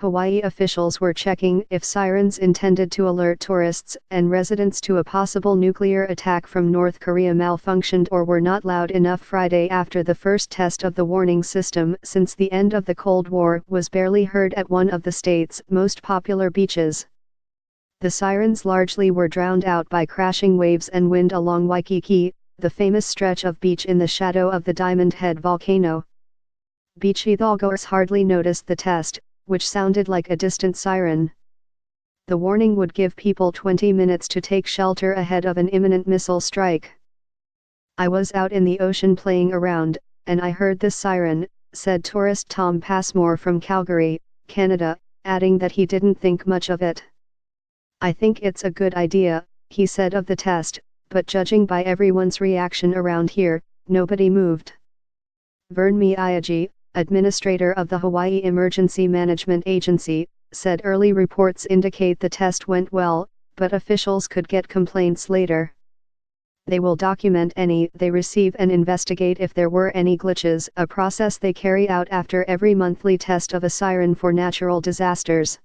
Hawaii officials were checking if sirens intended to alert tourists and residents to a possible nuclear attack from North Korea malfunctioned or were not loud enough Friday after the first test of the warning system since the end of the Cold War was barely heard at one of the state's most popular beaches. The sirens largely were drowned out by crashing waves and wind along Waikiki, the famous stretch of beach in the shadow of the Diamond Head volcano. Beach-goers hardly noticed the test, which sounded like a distant siren. The warning would give people 20 minutes to take shelter ahead of an imminent missile strike. "I was out in the ocean playing around, and I heard this siren," said tourist Tom Passmore from Calgary, Canada, adding that he didn't think much of it. "I think it's a good idea," he said of the test, "but judging by everyone's reaction around here, nobody moved." Vern Miyagi, administrator of the Hawaii Emergency Management Agency, said early reports indicate the test went well, but officials could get complaints later. "They will document any they receive and investigate if there were any glitches, a process they carry out after every monthly test of a siren for natural disasters."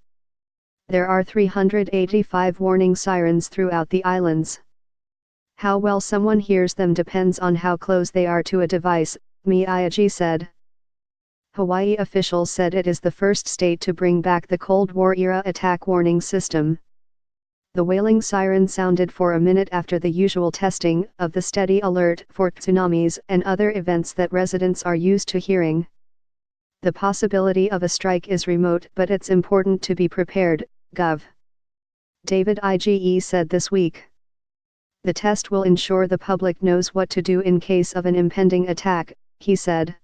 There are 385 warning sirens throughout the islands. How well someone hears them depends on how close they are to a device, Miyagi said. Hawaii officials said it is the first state to bring back the Cold War-era attack warning system. The wailing siren sounded for a minute after the usual testing of the steady alert for tsunamis and other events that residents are used to hearing. "The possibility of a strike is remote, but it's important to be prepared," Gov. David Ige said this week. "The test will ensure the public knows what to do in case of an impending attack," he said.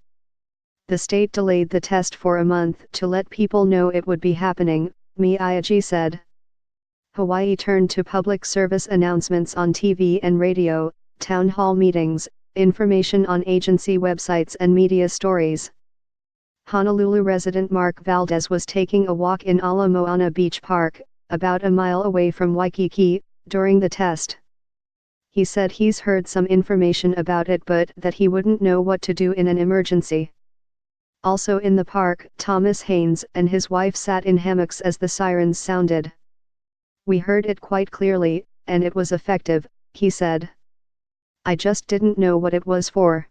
The state delayed the test for a month to let people know it would be happening, Miyagi said. Hawaii turned to public service announcements on TV and radio, town hall meetings, information on agency websites and media stories. Honolulu resident Mark Valdez was taking a walk in Ala Moana Beach Park, about a mile away from Waikiki, during the test. He said he's heard some information about it but that he wouldn't know what to do in an emergency. Also in the park, Thomas Haynes and his wife sat in hammocks as the sirens sounded. "We heard it quite clearly, and it was effective," he said. "I just didn't know what it was for."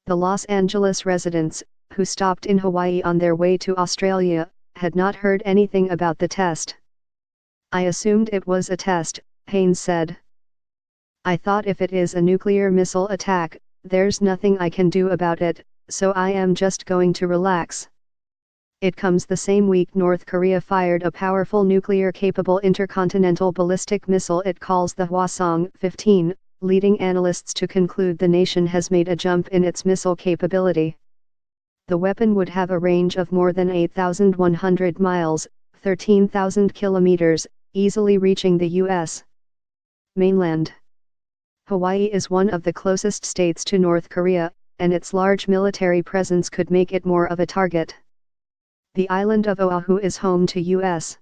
The Los Angeles residents, who stopped in Hawaii on their way to Australia, had not heard anything about the test. "I assumed it was a test," Haynes said. "I thought if it is a nuclear missile attack, there's nothing I can do about it, so I am just going to relax." It comes the same week North Korea fired a powerful nuclear-capable intercontinental ballistic missile it calls the Hwasong-15, leading analysts to conclude the nation has made a jump in its missile capability. The weapon would have a range of more than 8,100 miles, 13,000 kilometers, easily reaching the U.S. mainland. Hawaii is one of the closest states to North Korea, and its large military presence could make it more of a target. The island of Oahu is home to U.S.